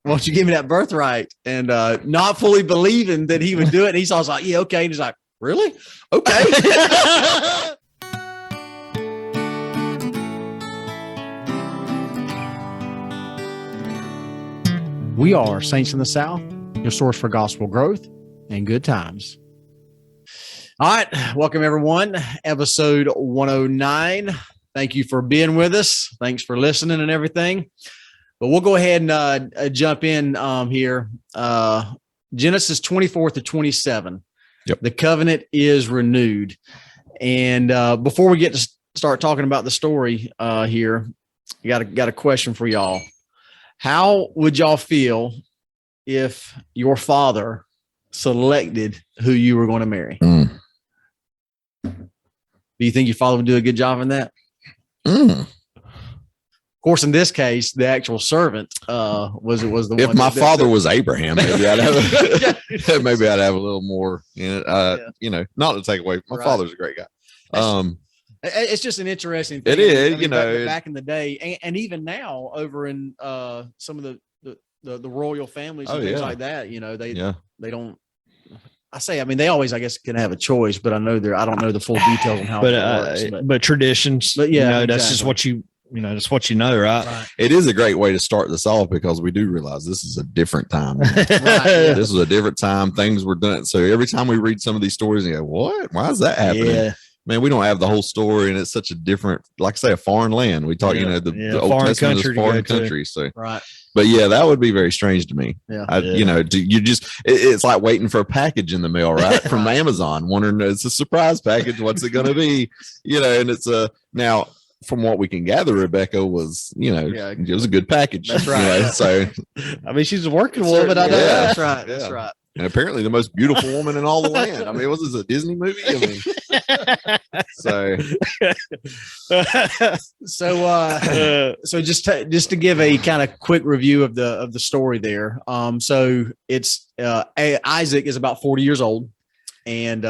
why don't you give me that birthright? And not fully believing that he would do it. And Esau's like, yeah, okay. And he's like, really? Okay. We are Saints in the South, your source for gospel growth and good times. All right. Welcome, everyone. Episode 109. Thank you for being with us. Thanks for listening and everything. But we'll go ahead and jump in here. Genesis 24 to 27. Yep. The covenant is renewed. And before we get to start talking about the story here, I got a question for y'all. How would y'all feel if your father selected who you were going to marry? Do you think your father would do a good job in that? Of course, in this case, the actual servant was the one. If my father was Abraham, maybe I'd have maybe I'd have a little more. You know, not to take away. My father's a great guy. It's just an interesting thing. It is, I mean, back in the day, and even now over in some of the royal families and things like that. You know, they don't. I mean, they always, I guess, can have a choice, but I don't know the full details on how it works. But traditions, that's exactly. just what that's what you know, right? It is a great way to start this off because we do realize this is a different time. This was a different time. Things were done. So every time we read some of these stories, you go, what? Why is that happening? Yeah. Man, we don't have the whole story, and it's such a different, like I say, a foreign land. We talk, the Old Testament is foreign country. So, but yeah, that would be very strange to me. You know, it's like waiting for a package in the mail, right? From Amazon, wondering, it's a surprise package. What's it going to be? You know, and it's now from what we can gather, Rebekah was, it was a good package. That's right. You know, so, I mean, she's a working woman. I know. That's right. That's right. And apparently the most beautiful woman in all the land. I mean, was this a Disney movie? I mean, so just to give a kind of quick review of the story there. So it's Isaac is about 40 years old, and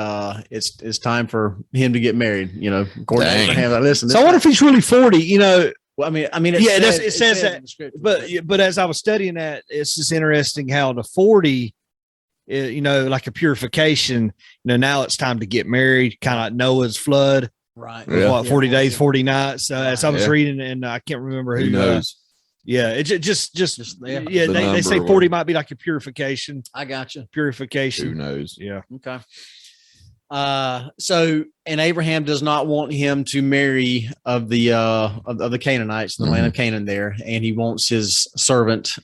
it's time for him to get married. You know, according to Abraham. Listen. So I wonder if he's really 40. You know. Well, I mean, it says that. But as I was studying that, it's just interesting how the 40. Like a purification, now it's time to get married, kind of like Noah's flood, right? 40 days, 40 nights. As I was reading, and I can't remember who knows. It they say 40 might be like a purification. I got you. Purification. Who knows? Yeah. Okay. And Abraham does not want him to marry of the Canaanites in the land of Canaan there, and he wants his servant,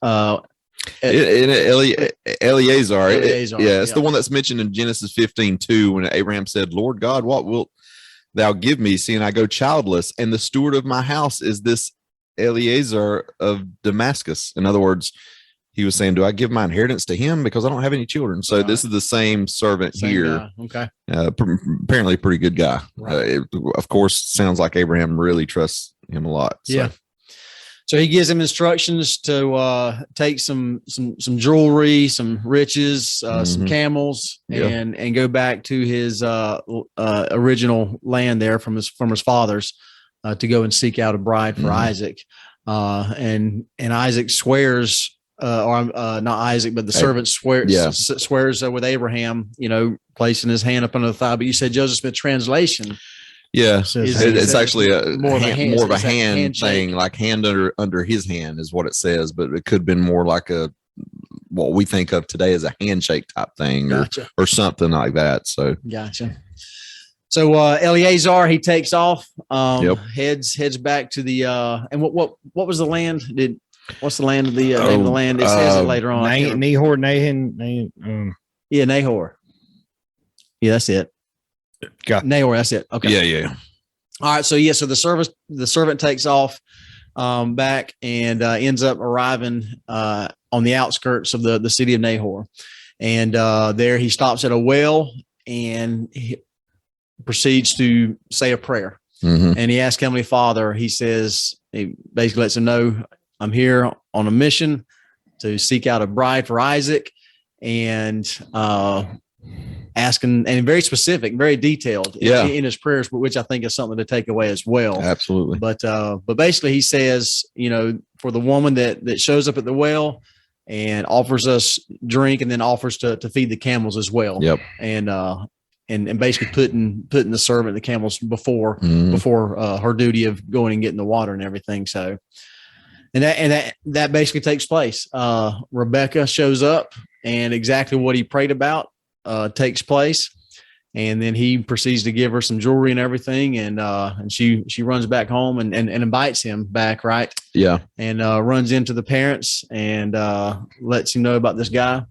Eleazar. It's the one that's mentioned in Genesis 15:2 when Abraham said, Lord God, what wilt thou give me, seeing I go childless, and the steward of my house is this Eleazar of Damascus? In other words, he was saying, do I give my inheritance to him because I don't have any children? So this is the same servant here. Guy. Okay. Apparently a pretty good guy. Right. It, of course, sounds like Abraham really trusts him a lot. So. Yeah. So he gives him instructions to take some jewelry, some riches, some camels, and go back to his original land there from his fathers to go and seek out a bride for Isaac. And Isaac swears, not Isaac, but the servant swears with Abraham, placing his hand up under the thigh. But you said Joseph Smith translation. Yeah, it's actually more of a hand thing, like hand under his hand is what it says, but it could have been more like what we think of today as a handshake type thing or something like that. So gotcha. So Eleazar, he takes off, heads back to the and what was the land? What's the land of the name of the land? It says it later on. Nahor. Nahor. Yeah, that's it. Nahor, that's it. Okay. Yeah. All right. So so the servant takes off back and ends up arriving on the outskirts of the city of Nahor, and there he stops at a well and he proceeds to say a prayer. And he asks Heavenly Father. He says, he basically lets him know, I'm here on a mission to seek out a bride for Isaac, and asking, and very specific, very detailed in his prayers, but which I think is something to take away as well. Absolutely. But basically he says, for the woman that shows up at the well and offers us drink, and then offers to feed the camels as well. Yep. And basically putting the servant, the camels before her duty of going and getting the water and everything. So, and that basically takes place. Rebekah shows up, and exactly what he prayed about takes place. And then he proceeds to give her some jewelry and everything. And she runs back home and invites him back. Right. Yeah. And runs into the parents and lets him know about this guy.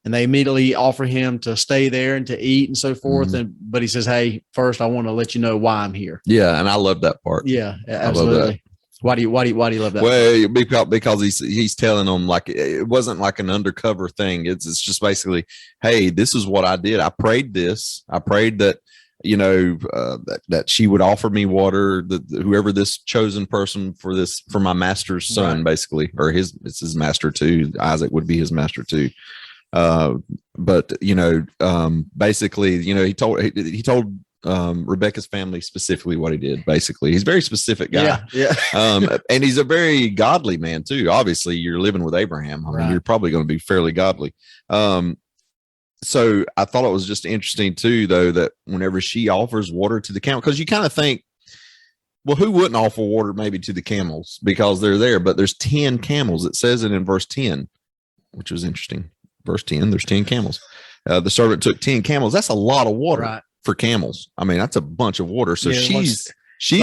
And they immediately offer him to stay there and to eat and so forth. But he says, "Hey, first, I want to let you know why I'm here." Yeah. And I love that part. Yeah, absolutely. Why do you love that? Well, because he's telling them, like, it wasn't like an undercover thing. It's just basically, hey, this is what I did. I prayed this. I prayed that, that she would offer me water, that whoever this chosen person for my master's son, right. Basically, or it's his master too. Isaac would be his master too. But basically, he told Rebekah's family specifically what he did. Basically, he's a very specific guy. Yeah. And he's a very godly man too. Obviously, you're living with Abraham. I mean, you're probably going to be fairly godly. So I thought it was just interesting too, though, that whenever she offers water to the camel, because you kind of think, well, who wouldn't offer water maybe to the camels because they're there? But there's 10 camels. It says it in verse 10, which was interesting. Verse 10, there's 10 camels. The servant took 10 camels. That's a lot of water for camels. I mean, that's a bunch of water. So she's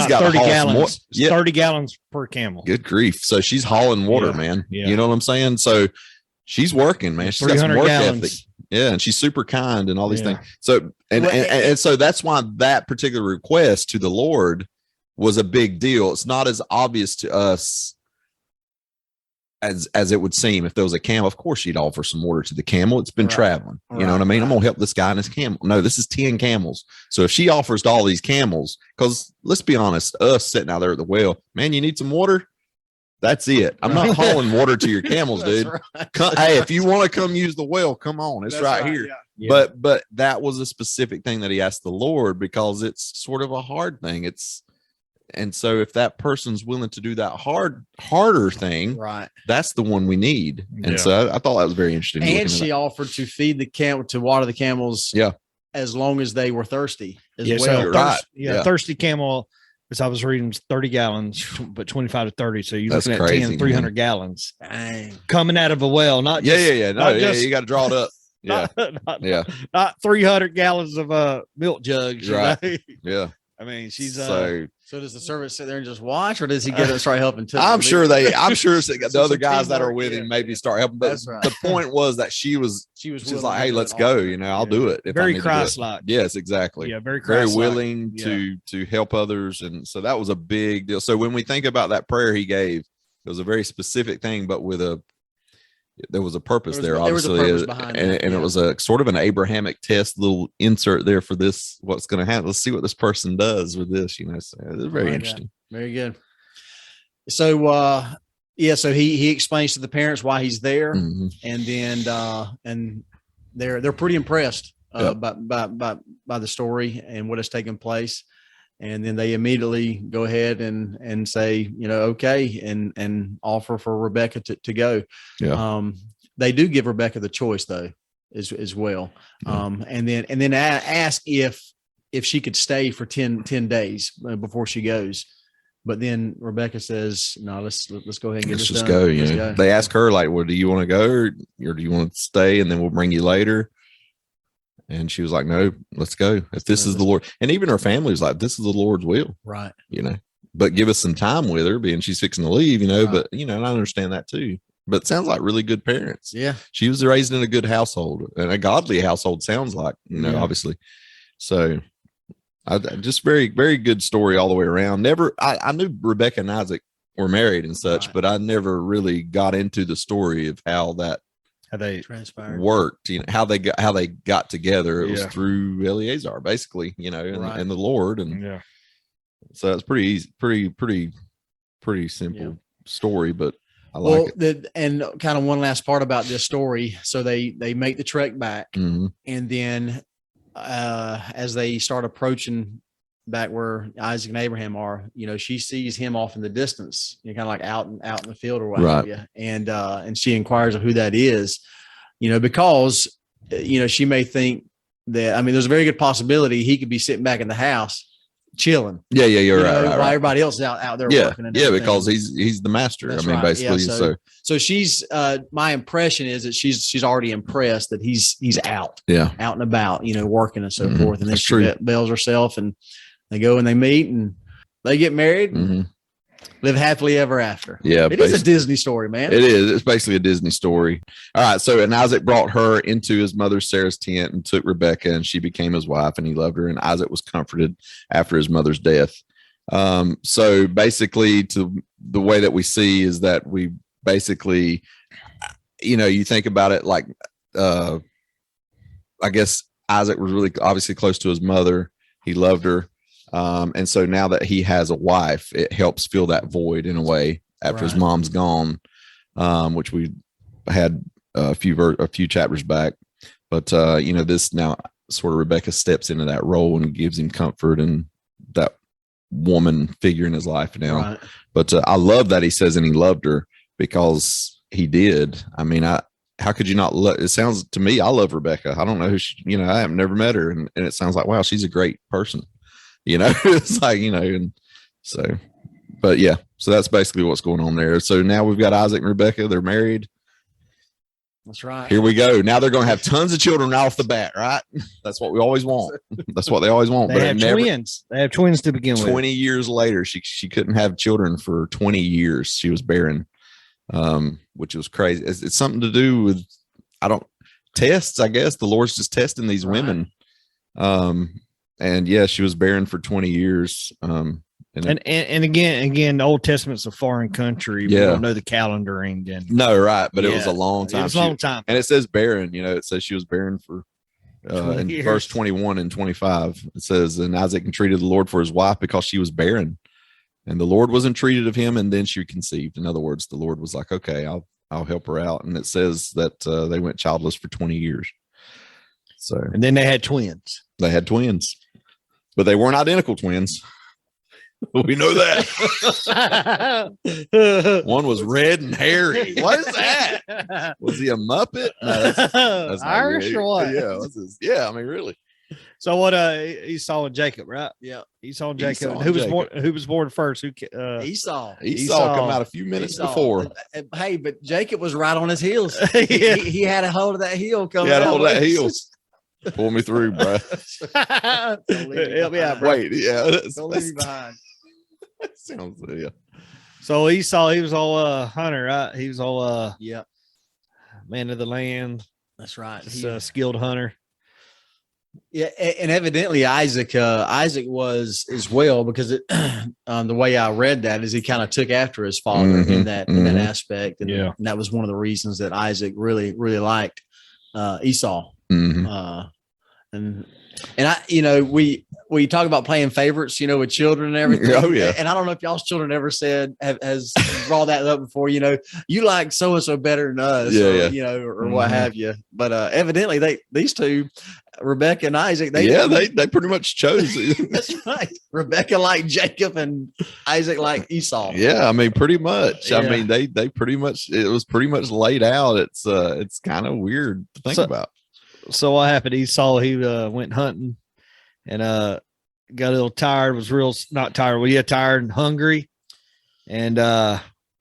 got 30 gallons. 30 gallons per camel. Good grief. So she's hauling water, man. Yeah. You know what I'm saying? So she's working, man. She's got some work ethic. Yeah, and she's super kind and all these things. So and so that's why that particular request to the Lord was a big deal. It's not as obvious to us as it would seem. If there was a camel, of course she'd offer some water to the camel. It's been traveling. You know what I mean? I'm gonna help this guy and his camel. No, this is 10 camels. So if she offers to all these camels, because let's be honest, us sitting out there at the well, man, you need some water. That's it. I'm not hauling water to your camels, dude. Hey, if you want to come use the well, come on. It's right here. Yeah. But that was a specific thing that he asked the Lord because it's sort of a hard thing. And so if that person's willing to do that harder thing, that's the one we need. And so I thought that was very interesting. And she offered to feed the camel, to water the camels. Yeah. As long as they were thirsty as well. So thirsty camel, as I was reading, 30 gallons, but 25 to 30. So you're looking at crazy, 300 gallons. Dang. Coming out of a well, not just, you got to draw it up. Not 300 gallons of milk jugs. Right. Yeah. I mean, she's so does the servant sit there and just watch, or does he get start helping too? I'm sure the other guys that are with him maybe start helping. But the point was that she was like, hey, let's go. I'll do it. Very Christ-like. Yes, exactly. Yeah, very willing to help others, and so that was a big deal. So when we think about that prayer he gave, it was a very specific thing, but there was a purpose there, obviously, and it was a sort of an Abrahamic test, little insert there for this. What's going to happen? Let's see what this person does with this. So it's very interesting. Very good. So, so he explains to the parents why he's there, and then and they're pretty impressed by the story and what has taken place. And then they immediately go ahead and say, okay, and offer for Rebekah to go. Yeah. They do give Rebekah the choice though, as well. And then ask if she could stay for 10 days before she goes. But then Rebekah says, no, let's go ahead and get this done. Go. Go. They ask her, like, well, do you want to go or do you want to stay and then we'll bring you later? And she was like, no, let's go. If this is the Lord. And even her family was like, this is the Lord's will. Right. But give us some time with her, being she's fixing to leave, but, and I understand that too. But it sounds like really good parents. Yeah. She was raised in a good household, and a godly household sounds like, obviously. So I just very, very good story all the way around. I knew Rebekah and Isaac were married and such, but I never really got into the story of how they transpired, worked, how they got together. It was through Eleazar, basically, and the Lord. And so it's pretty easy, pretty simple story, but I like it. And kind of one last part about this story. So they make the trek back, and then as they start approaching back where Isaac and Abraham are, she sees him off in the distance, kind of like out in the field or what have you. And she inquires of who that is, because, she may think that, there's a very good possibility he could be sitting back in the house chilling. Yeah. You're right. While everybody else is out there working. And because he's the master. That's basically. Yeah, so she's, my impression is that she's already impressed that he's out and about, working and so forth. And then she bails herself, and they go and they meet and they get married and live happily ever after. Yeah. It is a Disney story, man. It is. It's basically a Disney story. All right. So, and Isaac brought her into his mother Sarah's tent and took Rebekah, and she became his wife, and he loved her. And Isaac was comforted after his mother's death. So basically, to the way that we see is that we basically, you think about it like, I guess Isaac was really obviously close to his mother. He loved her. And so now that he has a wife, it helps fill that void in a way after his mom's gone, which we had a few chapters back. But, this now sort of Rebekah steps into that role and gives him comfort and that woman figure in his life now. Right. But I love that he says, and he loved her, because he did. How could you not it sounds to me, I love Rebekah. I don't know who she, I have never met her. And it sounds like, wow, she's a great person. It's like, and so, but yeah, so that's basically what's going on there. So now we've got Isaac and Rebekah. They're married. That's right. Here we go. Now they're going to have tons of children right off the bat, right? That's what we always want. That's what they always want. They have twins. They have twins to begin with. 20 years later, she couldn't have children for 20 years. She was barren, which was crazy. It's something to do with, tests, I guess. The Lord's just testing these women. And yeah, she was barren for 20 years. And again, the Old Testament's a foreign country. We don't know the calendaring. No, right. But it was a long time. It was a long time. And it says barren, it says she was barren for, in verse 21 and 25, it says, and Isaac entreated the Lord for his wife because she was barren. And the Lord was entreated of him, and then she conceived. In other words, the Lord was like, okay, I'll help her out. And it says that they went childless for 20 years. So, and then they had twins. They had twins. But they weren't identical twins. We know that. One was red and hairy. What is that? Was he a Muppet? No, that's Irish or what? Yeah, really. So what? Esau and Jacob, right? Yeah, Esau and Jacob. Who was born first? Esau. Esau come out a few minutes before. Hey, but Jacob was right on his heels. He had a hold of that heel coming. He had a hold of that heel. Pull me through, bro. Help me out, bro. Wait, yeah. Don't leave me behind. Sounds, So Esau, he was all hunter, right? He was all man of the land. That's right. He's a skilled hunter. Yeah, and evidently Isaac was as well, because the way I read that is he kind of took after his father in that aspect, and that was one of the reasons that Isaac really liked Esau. And I, we talk about playing favorites, with children and everything. Oh yeah. And I don't know if y'all's children ever has brought that up before, you like so-and-so better than us, or what have you. But evidently these two, Rebekah and Isaac, they pretty much chose. That's right. Rebekah liked Jacob and Isaac liked Esau. Yeah. Pretty much. Yeah. They pretty much, it was pretty much laid out. It's kind of weird to think about. So what happened? Esau, he went hunting and got a little tired, tired and hungry. And,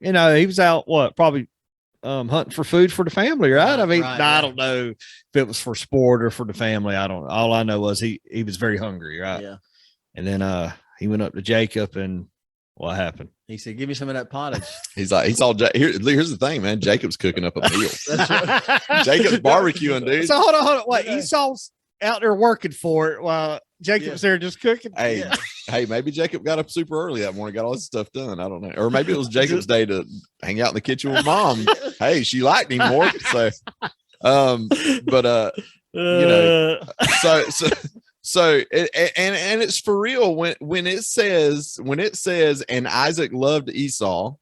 he was out, probably hunting for food for the family, right? I don't know if it was for sport or for the family. I don't know. All I know was he was very hungry, right? Yeah. And then he went up to Jacob, and what happened? He said, "Give me some of that pottage." He's all here's the thing, man. Jacob's cooking up a meal. That's right. Jacob's barbecuing, dude. So hold on. Wait, Esau's out there working for it while Jacob's there just cooking. Hey, maybe Jacob got up super early that morning, got all this stuff done. I don't know. Or maybe it was Jacob's day to hang out in the kitchen with mom. Hey, she liked him more. So, So and it's for real when it says and Isaac loved Esau,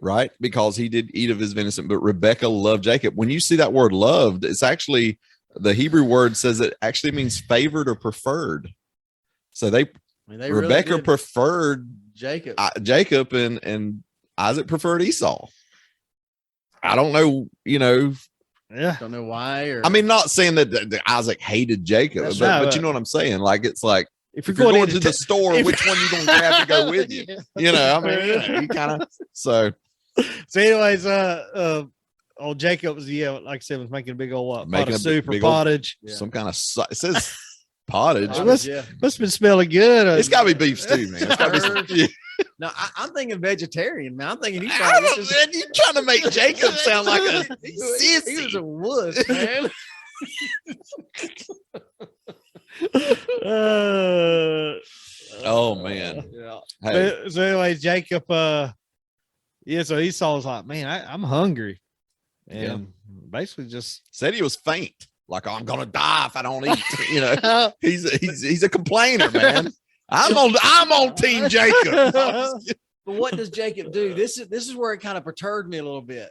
right? Because he did eat of his venison, but Rebekah loved Jacob. When you see that word loved, it's actually, the Hebrew word says it actually means favored or preferred. So I mean, Rebekah really preferred Jacob. Jacob and Isaac preferred Esau. I don't know, Yeah, don't know why. I mean, not saying that Isaac hated Jacob, but you know what I'm saying. Like, it's like if you're going to the store, which one you gonna grab to go with you? I mean, you kind of so. Anyways, old Jacob was like I said, was making a big old pot of soup or pottage. Some kind of it says pottage. It must have been smelling good. It's got to be beef stew, man. It's got to be. No, I'm thinking vegetarian, man. I'm thinking you're trying to make Jacob sound like a sissy. He was a wuss, man. Oh man. Yeah. Hey. So anyways, Jacob, so Esau was like, man, I'm hungry. And basically just said he was faint. Like, I'm gonna die if I don't eat. He's a complainer, man. I'm on Team Jacob. But what does Jacob do? This is where it kind of perturbed me a little bit,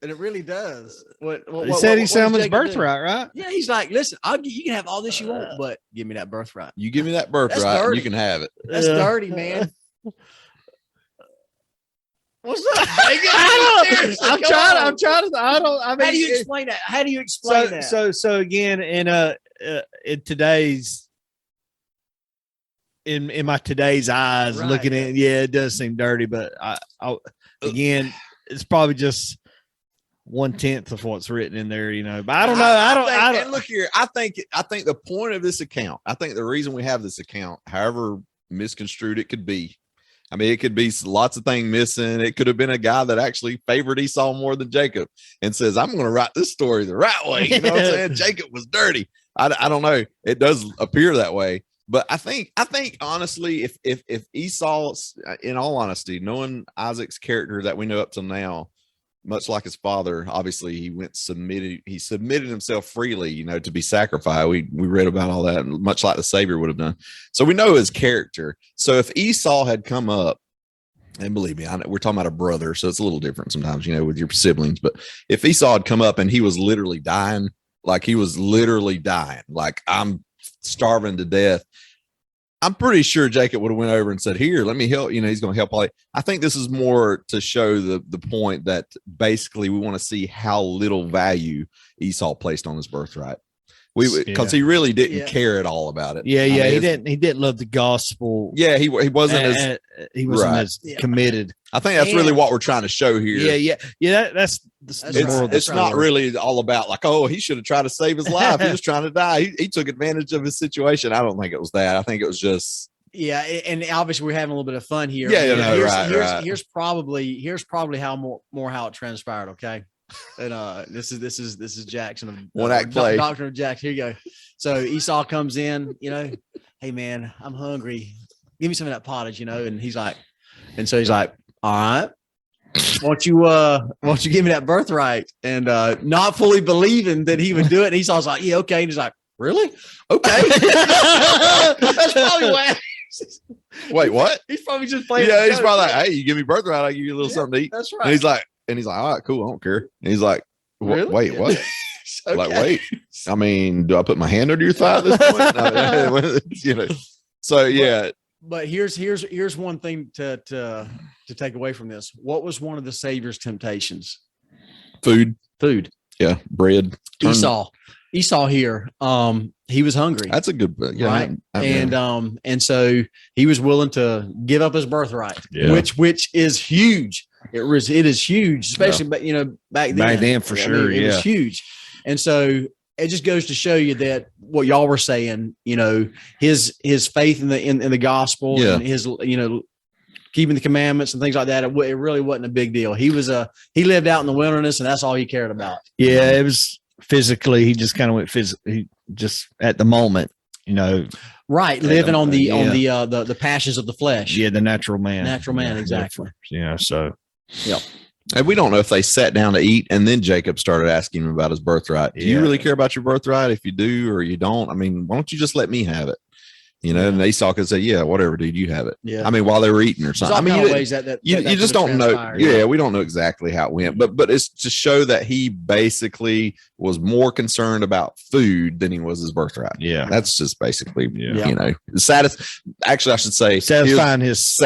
and it really does. He said he's selling his birthright, right? Yeah, he's like, listen, you can have all this you want, but give me that birthright. You give me that birthright, and you can have it. That's dirty, man. What's up? I'm trying to. I mean, how do you explain that? How do you explain that? So again, in today's. In my today's eyes, right. Looking at it does seem dirty, but I again, it's probably just 1/10 of what's written in there, But I don't know. I don't. And look here, I think the point of this account, I think the reason we have this account, however misconstrued it could be, I mean, it could be lots of things missing. It could have been a guy that actually favored Esau more than Jacob and says, "I'm going to write this story the right way." You know what I'm saying? Jacob was dirty. I don't know. It does appear that way. But I think honestly, if Esau, in all honesty, knowing Isaac's character that we know up till now, much like his father, obviously he submitted himself freely, to be sacrificed. We read about all that, much like the Savior would have done. So we know his character. So if Esau had come up, and believe me, we're talking about a brother, so it's a little different sometimes, with your siblings. But if Esau had come up and he was literally dying, like I'm starving to death, I'm pretty sure Jacob would have went over and said, "Here, let me help." He's going to help. I think this is more to show the point that basically we want to see how little value Esau placed on his birthright. Because he really didn't care at all about it. Yeah, he didn't love the gospel. Yeah, he wasn't as committed. I think that's really what we're trying to show here. Yeah. That's it's not really all about like, oh, he should have tried to save his life. He was trying to die. He took advantage of his situation. I don't think it was that. I think it was just. Yeah, and obviously we're having a little bit of fun here. Yeah, here's probably how how it transpired. Okay. And this is Jackson of one act play. Doctor of Jackson. Here you go. So Esau comes in, hey man, I'm hungry. Give me some of that pottage, and he's like, all right, won't you give me that birthright? And not fully believing that he would do it. And Esau's like, yeah, okay. And he's like, really? Okay. That's probably why. Wait, what? He's probably just playing. Yeah, he's probably like, hey, you give me birthright, I'll give you a little something to eat. That's right. And he's like, all right, cool, I don't care. And he's like, really? Wait, what? Okay. Like, wait. I mean, do I put my hand under your thigh at this point? So yeah. But here's one thing to take away from this. What was one of the Savior's temptations? Food. Yeah, bread. Esau here. He was hungry. That's a good, right? And so he was willing to give up his birthright, which is huge. It is huge, especially back then for sure. It was huge. And so it just goes to show you that what y'all were saying, his faith in the gospel and his, keeping the commandments and things like that. It really wasn't a big deal. He lived out in the wilderness and that's all he cared about. Yeah. It was physically, he just kind of went physically, just at the moment, right. Living on the passions of the flesh. Yeah. The natural man, exactly. So, yeah. And we don't know if they sat down to eat and then Jacob started asking him about his birthright. Do you really care about your birthright? If you do or you don't, I mean, why don't you just let me have it? and Esau could say, yeah, whatever, dude, you have it. Yeah. I mean, while they were eating or something. I mean, you just don't know. Yeah, we don't know exactly how it went, but it's to show that he basically was more concerned about food than he was his birthright. Yeah. That's just basically, actually, I should say satisfying his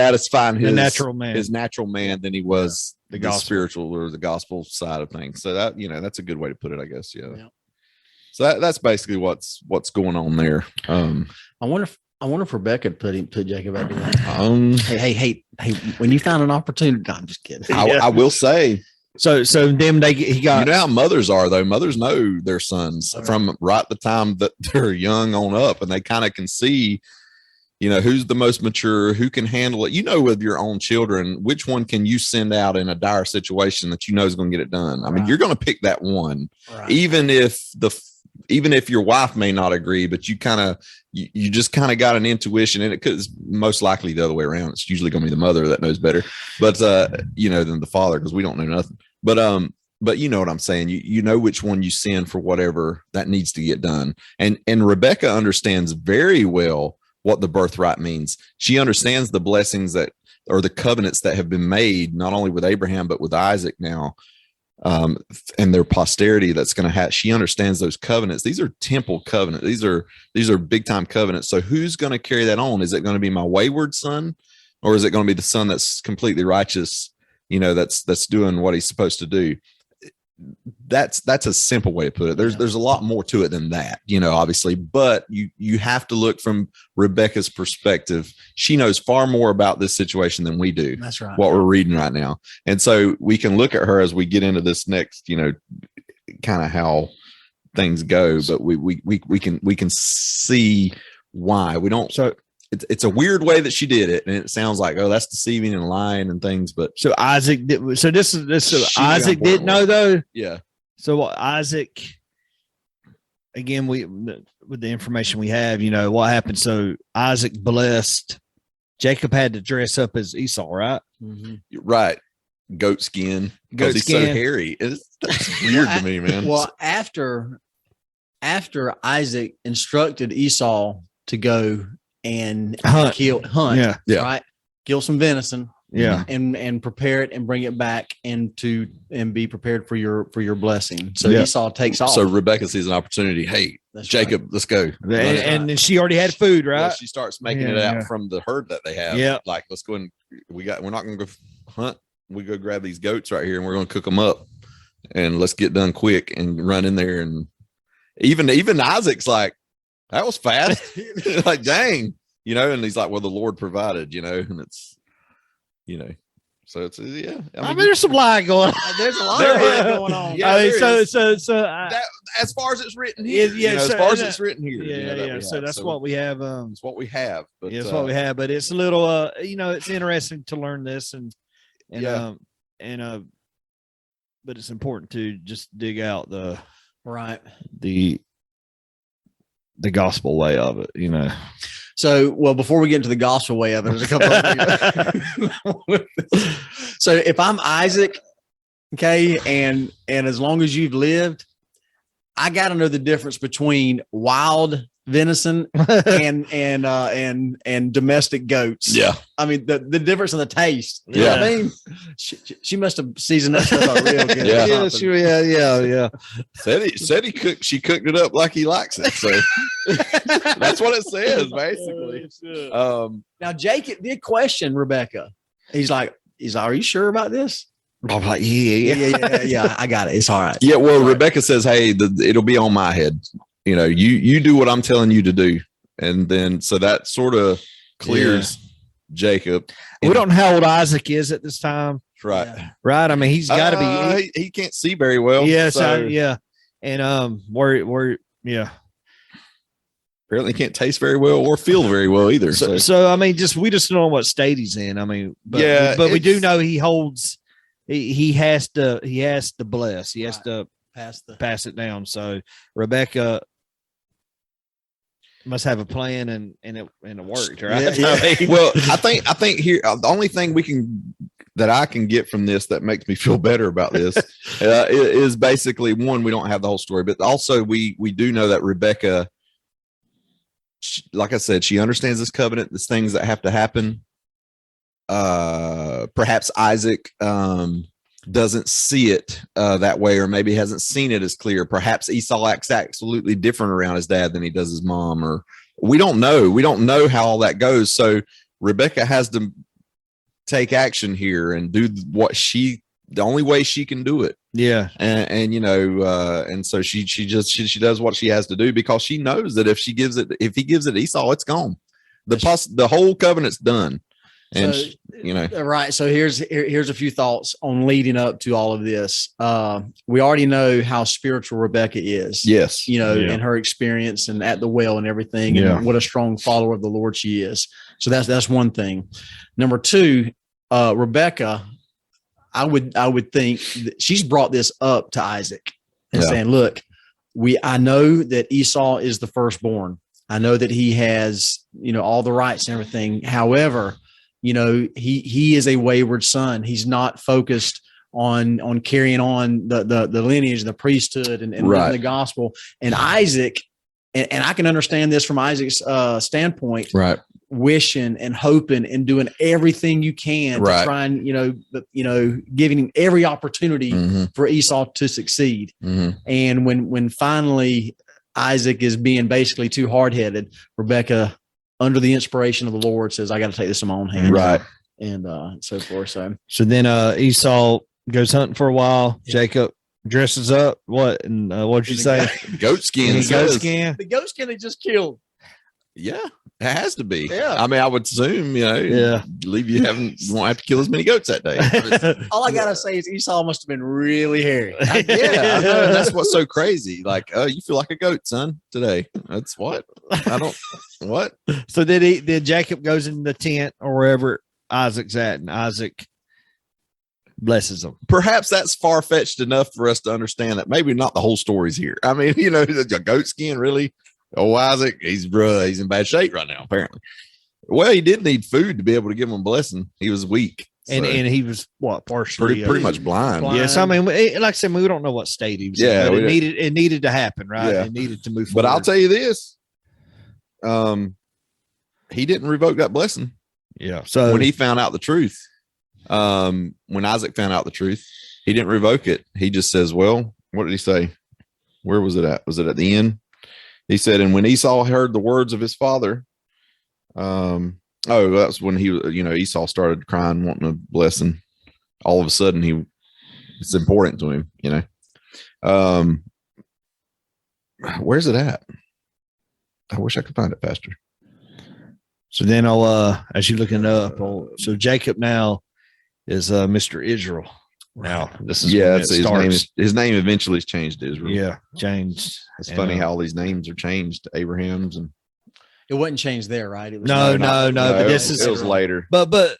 natural man than he was the spiritual or the gospel side of things. So that, that's a good way to put it, I guess. Yeah. So that's basically what's going on there. I wonder if Rebekah put Jacob out there. Hey, when you find an opportunity, no, I'm just kidding. I will say. So them he got. You know how mothers are though. Mothers know their sons from right the time that they're young on up, and they kind of can see, who's the most mature, who can handle it. With your own children, which one can you send out in a dire situation that is going to get it done? I mean, you're going to pick that one, even if your wife may not agree, but you just kind of got an intuition, and it's most likely the other way around. It's usually going to be the mother that knows better, but than the father, because we don't know nothing. But you know what I'm saying. You know which one you send for whatever that needs to get done. And Rebekah understands very well what the birthright means. She understands the blessings or the covenants that have been made, not only with Abraham but with Isaac now. And their posterity that's going to have. She understands those covenants. These are temple covenants. These are big time covenants. So who's going to carry that on? Is it going to be my wayward son, or is it going to be the son that's completely righteous? That's doing what he's supposed to do. That's a simple way to put it. There's a lot more to it than that, obviously, but you have to look from Rebekah's perspective. She knows far more about this situation than we do. That's right. What we're reading right now. And so we can look at her as we get into this next, kind of how things go, but we can see why we don't. So it's a weird way that she did it, and it sounds like, oh, that's deceiving and lying and things. But so Isaac did. So this is so Isaac didn't know though. Yeah. So Isaac, again, with the information we have, what happened. So Isaac blessed. Jacob had to dress up as Esau, right? Mm-hmm. Right. Goat skin. Because he's so hairy. That's weird to me, man. Well, after Isaac instructed Esau to go and hunt, right? Kill some venison, and prepare it and bring it back and be prepared for your blessing. So Esau takes off. So Rebekah sees an opportunity. Hey, that's Jacob, right. Let's go. And she already had food, right? Well, she starts making it out from the herd that they have. Yeah, like let's go and we're not going to go hunt. We go grab these goats right here and we're going to cook them up, and let's get done quick and run in there. And even Isaac's like, that was fast. Like, dang, and he's like, well, the Lord provided, and it's, so it's, yeah. I mean there's some lying going on. There's a lot of lying going on. Yeah, I mean, so that, as far as it's written here, as far as it's written here. So that's what we have. It's what we have. But, it's what we have. But it's a little, it's interesting to learn this but it's important to just dig out the gospel way of it, So, well, before we get into the gospel way of it, there's a couple of So if I'm Isaac, okay, and as long as you've lived, I got to know the difference between wild venison and domestic goats. Yeah. I mean, the difference in the taste. You know what I mean? She must have seasoned that stuff up real good. Yeah. She cooked it up like he likes it. So that's what it says, basically. Now Jacob did question Rebekah. He's like, are you sure about this? I'm like, yeah, I got it. It's all right. Yeah, well, Rebekah says, hey, it'll be on my head. You do what I'm telling you to do. And then, so that sort of clears Jacob. We don't know how old Isaac is at this time. Right. Yeah. Right. I mean, he's got to be, he can't see very well. Yeah. So, yeah. And, apparently can't taste very well or feel very well either. So I mean, we just don't know what state he's in. I mean, but we do know he holds, he has to bless, he has to pass it down. So Rebekah must have a plan and it worked, right? Yeah. Well, I think here the only thing that I can get from this that makes me feel better about this is basically, one, we don't have the whole story, but also we do know that Rebekah like I said, she understands this covenant, these things that have to happen. Perhaps Isaac doesn't see it that way, or maybe hasn't seen it as clear. Perhaps Esau acts absolutely different around his dad than he does his mom, or we don't know how all that goes. So Rebekah has to take action here and do the only way she can do it. Yeah. And and so she does what she has to do, because she knows that if he gives it Esau, it's gone. The whole covenant's done. And so, right. So here's a few thoughts on leading up to all of this. We already know how spiritual Rebekah is. Yes. And her experience and at the well and everything, and what a strong follower of the Lord she is. So that's one thing. Number two, Rebekah, I would think that she's brought this up to Isaac and saying, look, I know that Esau is the firstborn. I know that he has, all the rights and everything. However, he is a wayward son. He's not focused on carrying on the lineage, the priesthood, and living the gospel. And Isaac, and I can understand this from Isaac's standpoint, right? Wishing and hoping and doing everything you can to try and giving him every opportunity for Esau to succeed. And when finally Isaac is being basically too hard-headed, Rebekah, under the inspiration of the Lord, says, I got to take this in my own hands. Right. And so forth. So then Esau goes hunting for a while. Yeah. Jacob dresses up. What? And what did you say? Goat skin. The goat skin they just killed. Yeah, it has to be. Yeah. I mean, I would assume, leave you won't have to kill as many goats that day. All I got to say is Esau must have been really hairy. I know. And that's what's so crazy. Like, you feel like a goat, son, today. That's what? What? So then Jacob goes in the tent or wherever Isaac's at, and Isaac blesses them. Perhaps that's far-fetched enough for us to understand that maybe not the whole story's here. I mean, a goat skin, really? Oh, Isaac, he's in bad shape right now, apparently. Well, he did need food to be able to give him a blessing. He was weak. And he was partially pretty much blind. Yes, I mean, like I said, we don't know what state he was in, but it needed to happen, right? Yeah. It needed to move forward. But I'll tell you this. He didn't revoke that blessing. Yeah. So when he found out the truth, when Isaac found out the truth, he didn't revoke it. He just says, well, what did he say? Where was it at? Was it at the end? He said, and when Esau heard the words of his father, that's when Esau started crying, wanting a blessing. All of a sudden, it's important to him, Where's it at? I wish I could find it faster. So then as you're looking it up, so Jacob now is Mr. Israel. Now this is his name eventually is changed to Israel. Yeah, changed. It's funny how all these names are changed. Abraham's, and it wasn't changed there, right? It was no. But this it was later. But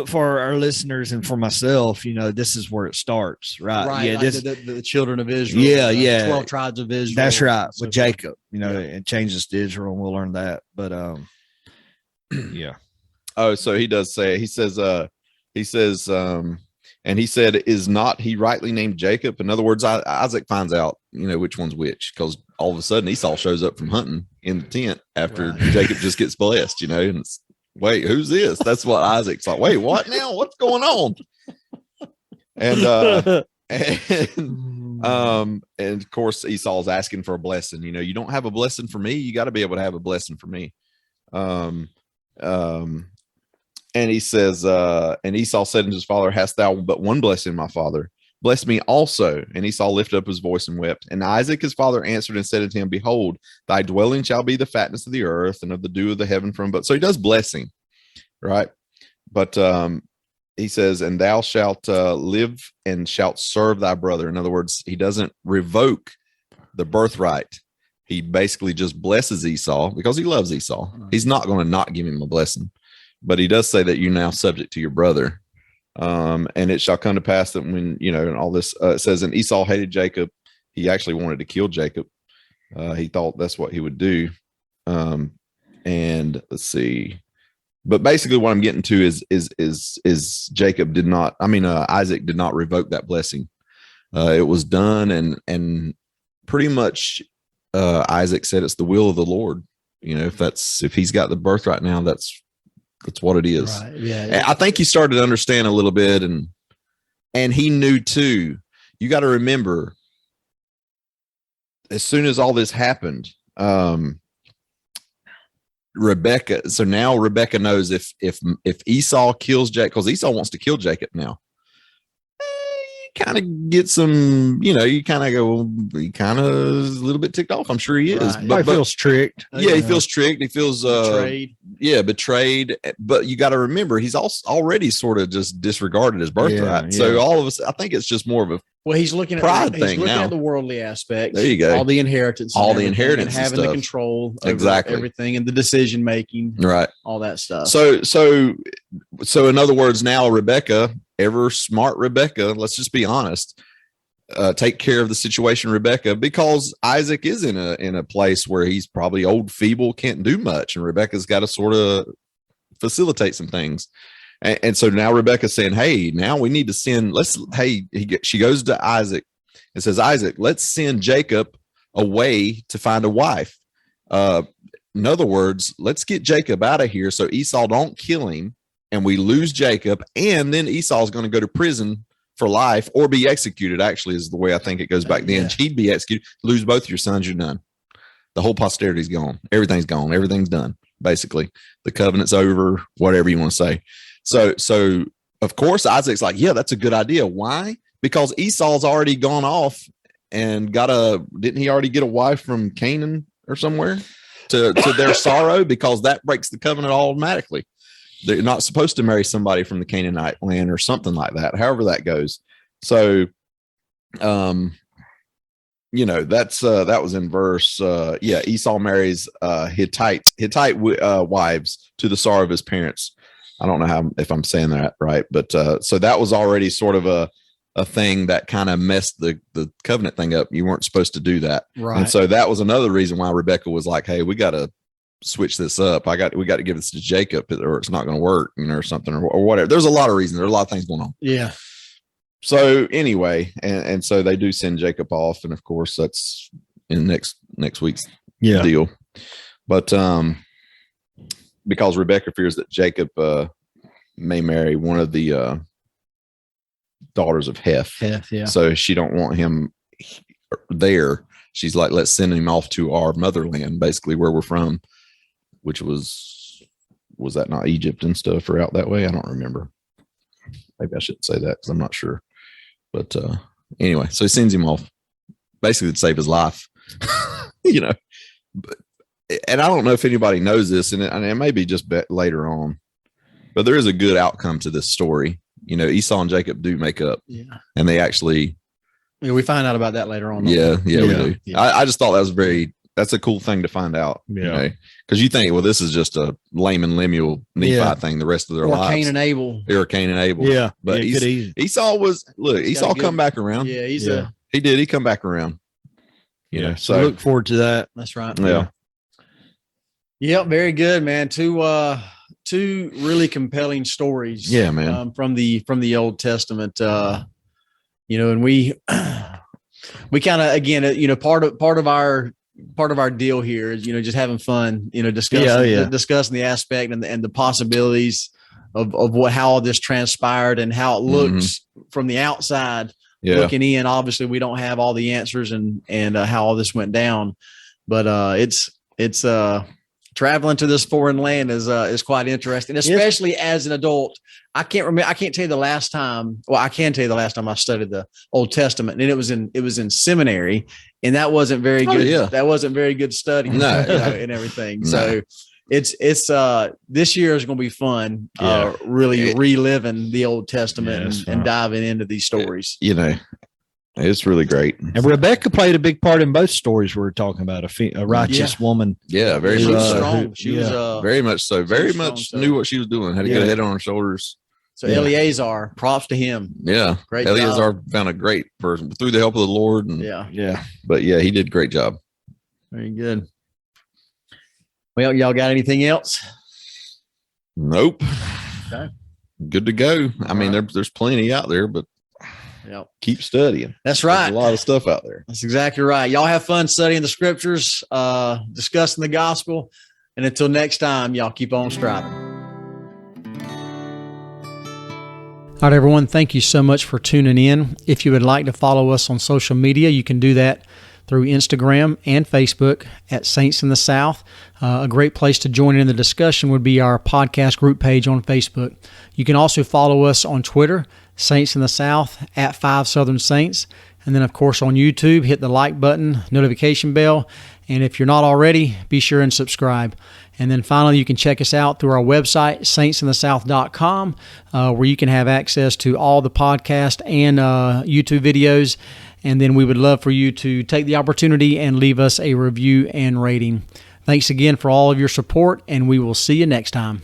for our listeners and for myself, this is where it starts, right? Right. Yeah, like the children of Israel. Yeah. 12 tribes of Israel. That's right. With Jacob, it changes to Israel, and we'll learn that. But yeah. Oh, so he does say. He says. And he said, is not he rightly named Jacob? In other words, Isaac finds out, which one's which, because all of a sudden Esau shows up from hunting in the tent after Jacob just gets blessed, and it's, wait, who's this? That's what Isaac's like. Wait, what now? What's going on? And of course Esau's asking for a blessing. You don't have a blessing for me. You got to be able to have a blessing for me. And he says, and Esau said unto his father, hast thou but one blessing, my father? Bless me also. And Esau lifted up his voice and wept. And Isaac his father answered and said unto him, behold, thy dwelling shall be the fatness of the earth and of the dew of the heaven from above. So he does blessing, right? But he says, and thou shalt live and shalt serve thy brother. In other words, he doesn't revoke the birthright. He basically just blesses Esau because he loves Esau. He's not going to not give him a blessing. But he does say that you're now subject to your brother. And it shall come to pass that when, and all this, it says, and Esau hated Jacob. He actually wanted to kill Jacob. He thought that's what he would do. And let's see. But basically what I'm getting to is Jacob did not, Isaac did not revoke that blessing. It was done. And pretty much Isaac said, it's the will of the Lord. if he's got the birthright now, that's what it is. Right. Yeah. I think he started to understand a little bit, and he knew too. You got to remember, as soon as all this happened, Rebekah. So now Rebekah knows if Esau kills Jacob, because Esau wants to kill Jacob now. Kind of get some, you kind of go, he kind of is a little bit ticked off. I'm sure he is. Right. But he feels tricked. Yeah, he feels tricked. He feels betrayed. Betrayed. But you got to remember, he's also already sort of just disregarded his birthright. So all of us, I think it's just more of a he's looking at pride thing. He's looking now at the worldly aspects. There you go. All the inheritance, and having the control over exactly everything and the decision making, right? All that stuff. So in other words, now Rebekah, ever smart Rebekah, let's just be honest, take care of the situation, Rebekah, because Isaac is in a place where he's probably old, feeble, can't do much, and Rebekah's got to sort of facilitate some things. And so now Rebekah's saying, hey, now we need to send, she goes to Isaac and says, Isaac, let's send Jacob away to find a wife. In other words, let's get Jacob out of here so Esau don't kill him and we lose Jacob. And then Esau's going to go to prison for life or be executed, actually, is the way I think it goes back then. Yeah. He'd be executed, lose both your sons, you're done. The whole posterity's gone. Everything's gone. Everything's done, basically. The covenant's over, whatever you want to say. So of course, Isaac's like, yeah, that's a good idea. Why? Because Esau's already gone off and didn't he already get a wife from Canaan or somewhere to their sorrow? Because that breaks the covenant automatically. They're not supposed to marry somebody from the Canaanite land or something like that, however that goes. So, that was in verse, Esau marries Hittite wives to the sorrow of his parents. I don't know if I'm saying that right, but so that was already sort of a thing that kind of messed the covenant thing up. You weren't supposed to do that. Right. And so that was another reason why Rebekah was like, hey, we got to switch this up. We got to give this to Jacob or it's not going to work, or something or whatever. There's a lot of reasons. There's a lot of things going on. Yeah. So anyway, and so they do send Jacob off. And of course that's in next week's deal. But, because Rebekah fears that Jacob may marry one of the daughters of Heth. Yeah. So she don't want him there. She's like, let's send him off to our motherland, basically where we're from, which was that not Egypt and stuff or out that way? I don't remember. Maybe I shouldn't say that because I'm not sure. But anyway, so he sends him off basically to save his life, But, and I don't know if anybody knows this, and it may be just later on, but there is a good outcome to this story. Esau and Jacob do make up, and they actually. Yeah, we find out about that later on. Yeah, we do. Yeah. I just thought that's a cool thing to find out. Yeah, because you think, well, this is just a Laman, Lemuel, Nephi thing the rest of their lives. Cain and Abel. Yeah, but Esau come back around. Yeah, he did. He come back around. So look forward to that. That's right. Yeah. Yep, very good, man. Two really compelling stories. Yeah, man. From the Old Testament. And we kind of, again, part of our deal here is, just having fun, discussing the aspect and the possibilities of how all this transpired and how it looks from the outside looking in. Obviously we don't have all the answers and how all this went down, but it's traveling to this foreign land is quite interesting, especially as an adult. I can't tell you the last time. Well, I can tell you the last time I studied the Old Testament, and it was in seminary, and that wasn't very good. Yeah. That wasn't very good study, and everything. No. So it's this year is going to be fun. Really reliving the Old Testament and diving into these stories. It's really great. And Rebekah played a big part in both stories we were talking about. A righteous woman. Yeah, very she much was so. strong. She was very much so. Very much knew what she was doing. Had a good head on her shoulders. So Eleazar, props to him. Yeah, great. Eleazar job. Found a great person through the help of the Lord. And, But he did a great job. Very good. Well, y'all got anything else? Nope. Okay. Good to go. I mean, there's plenty out there, but Yep. Keep studying. That's right. There's a lot of stuff out there. That's exactly right. Y'all have fun studying the scriptures, discussing the gospel. And until next time, y'all keep on striving. All right, everyone. Thank you so much for tuning in. If you would like to follow us on social media, you can do that through Instagram and Facebook at Saints in the South. A great place to join in the discussion would be our podcast group page on Facebook. You can also follow us on Twitter, Saints in the South, at 5 Southern Saints. And then, of course, on YouTube, hit the like button, notification bell. And if you're not already, be sure and subscribe. And then finally, you can check us out through our website, saintsinthesouth.com, where you can have access to all the podcast and YouTube videos. And then we would love for you to take the opportunity and leave us a review and rating. Thanks again for all of your support, and we will see you next time.